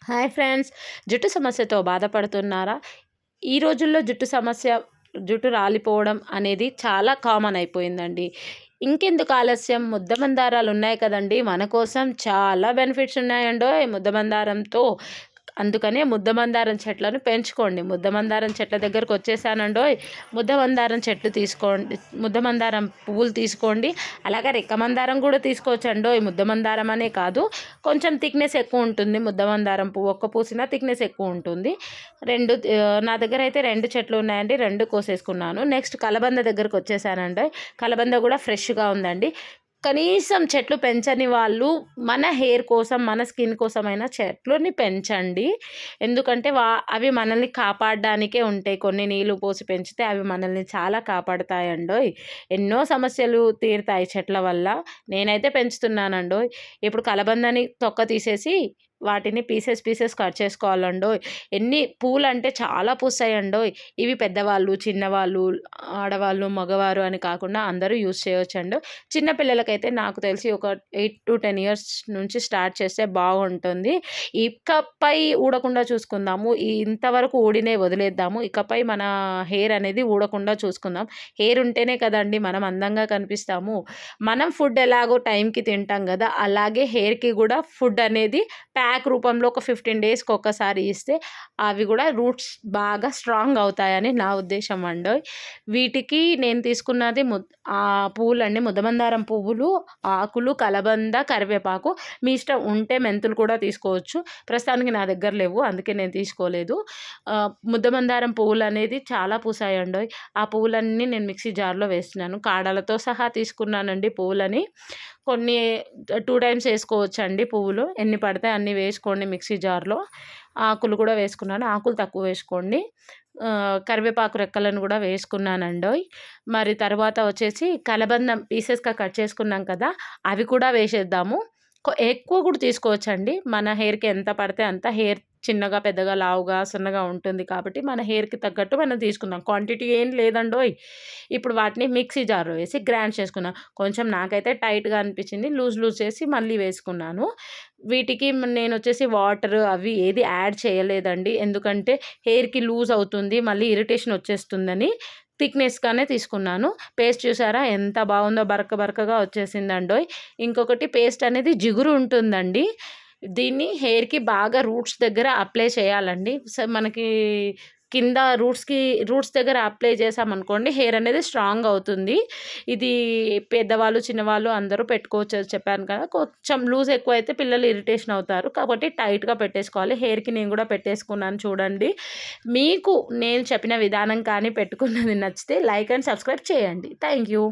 Hi friends, జుట్టు సమస్యతో బాధపడుతున్నారా? ఈ రోజుల్లో జుట్టు రాలిపోవడం అనేది చాలా కామన్ అయిపోయిందండి. ఇంకెందుకు ఆలస్యం, ముద్దమందారాలు ఉన్నాయి కదండీ! మన కోసం చాలా బెనిఫిట్స్ ఉన్నాయండోయ్ ముద్దమందారంతో. అందుకనే ముద్దమందారం చెట్లను పెంచుకోండి. ముద్దమందారం చెట్ల దగ్గరకు వచ్చేసానండోయ్. ముద్దమందారం పువ్వులు తీసుకోండి. అలాగే రెక్కమందారం కూడా తీసుకోవచ్చండోయ్. ముద్దమందారం అనే కాదు, కొంచెం థిక్నెస్ ఎక్కువ ఉంటుంది. ముద్దమందారం పువ్వు ఒక్క పూసిన థిక్నెస్ ఎక్కువ ఉంటుంది. నా దగ్గర అయితే 2 చెట్లు ఉన్నాయండి. 2 కోసేసుకున్నాను. నెక్స్ట్ కలబంద దగ్గరకు వచ్చేసానండి. కలబంద కూడా ఫ్రెష్గా ఉందండి. కనీసం చెట్లు పెంచని వాళ్ళు మన హెయిర్ కోసం, మన స్కిన్ కోసమైనా చెట్లని పెంచండి. ఎందుకంటే అవి మనల్ని కాపాడడానికే ఉంటాయి. కొన్ని నీళ్ళు పోసి పెంచితే అవి మనల్ని చాలా కాపాడుతాయండోయ్. ఎన్నో సమస్యలు తీరుతాయి చెట్ల వల్ల. నేనైతే పెంచుతున్నానండోయ్. ఇప్పుడు కలబందని తొక్క తీసేసి వాటిని పీసెస్ కట్ చేసుకోవాలండోయ్. ఎన్ని పూలు అంటే చాలా పూస్తాయండోయ్. ఇవి పెద్దవాళ్ళు, చిన్నవాళ్ళు, ఆడవాళ్ళు, మగవారు అని కాకుండా అందరూ యూస్ చేయొచ్చండి. చిన్నపిల్లలకైతే నాకు తెలిసి ఒక 8 to 10 ఇయర్స్ నుంచి స్టార్ట్ చేస్తే బాగుంటుంది. ఇకపై ఊడకుండా చూసుకుందాము. ఇంతవరకు ఊడినే వదిలేద్దాము. ఇకపై మన హెయిర్ అనేది ఊడకుండా చూసుకుందాం. హెయిర్ ఉంటేనే కదండి మనం అందంగా కనిపిస్తాము. మనం ఫుడ్ ఎలాగో టైంకి తింటాం కదా, అలాగే హెయిర్కి కూడా ఫుడ్ అనేది ప్యాక్ రూపంలో ఒక 15 డేస్కి ఒక్కసారి ఇస్తే అవి కూడా రూట్స్ బాగా స్ట్రాంగ్ అవుతాయని నా ఉద్దేశం అండోయ్. వీటికి నేను తీసుకున్నది పువ్వులండి. ముద్దమందారం పువ్వులు, ఆకులు, కలబంద, కరివేపాకు. మీ ఇష్టం ఉంటే మెంతులు కూడా తీసుకోవచ్చు. ప్రస్తుతానికి నా దగ్గర లేవు, అందుకే నేను తీసుకోలేదు. ముద్దమందారం పువ్వులు అనేది చాలా పూసాయండోయ్. ఆ పువ్వులన్నీ నేను మిక్సీ జార్లో వేస్తున్నాను. కాడలతో సహా తీసుకున్నానండి పువ్వులని. కొన్ని 2 టైమ్స్ వేసుకోవచ్చండి పువ్వులు. ఎన్ని పడితే అన్ని వేసుకోండి మిక్సీ జార్లో. ఆకులు కూడా వేసుకున్నాను. ఆకులు తక్కువ వేసుకోండి. కరివేపాకు రెక్కలను కూడా వేసుకున్నానండోయ్. మరి తర్వాత వచ్చేసి కలబందం పీసెస్గా కట్ చేసుకున్నాం కదా, అవి కూడా వేసేద్దాము. ఎక్కువ కూడా తీసుకోవచ్చండి. మన హెయిర్కి ఎంత పడితే అంత. హెయిర్ చిన్నగా, పెద్దగా, లావుగా, సన్నగా ఉంటుంది కాబట్టి మన హెయిర్కి తగ్గట్టు మనం తీసుకుందాం. క్వాంటిటీ ఏం లేదండోయ్. ఇప్పుడు వాటిని మిక్సీ జార్లో వేసి గ్రైండ్ చేసుకున్నాం. కొంచెం నాకైతే టైట్గా అనిపించింది, లూజ్ చేసి మళ్ళీ వేసుకున్నాను. వీటికి నేను వచ్చేసి వాటర్ అవి ఏది యాడ్ చేయలేదండి. ఎందుకంటే హెయిర్కి లూజ్ అవుతుంది, మళ్ళీ ఇరిటేషన్ వచ్చేస్తుందని థిక్నెస్గానే తీసుకున్నాను. పేస్ట్ చూసారా ఎంత బాగుందో, బరకగా వచ్చేసిందండోయ్. ఇంకొకటి, పేస్ట్ అనేది జిగురు ఉంటుందండి. దీన్ని హెయిర్కి బాగా రూట్స్ దగ్గర అప్లై చేయాలండి. మనకి కింద రూట్స్ దగ్గర అప్లై చేసామనుకోండి, హెయిర్ అనేది స్ట్రాంగ్ అవుతుంది. ఇది పెద్దవాళ్ళు, చిన్నవాళ్ళు అందరూ పెట్టుకోవచ్చు చెప్పాను కదా. కొంచెం లూజ్ ఎక్కువ అయితే పిల్లలు ఇరిటేషన్ అవుతారు కాబట్టి టైట్గా పెట్టేసుకోవాలి. హెయిర్కి నేను కూడా పెట్టేసుకున్నాను చూడండి. మీకు నేను చెప్పిన విధానం కానీ పెట్టుకున్నది నచ్చితే లైక్ అండ్ సబ్స్క్రైబ్ చేయండి. Thank you.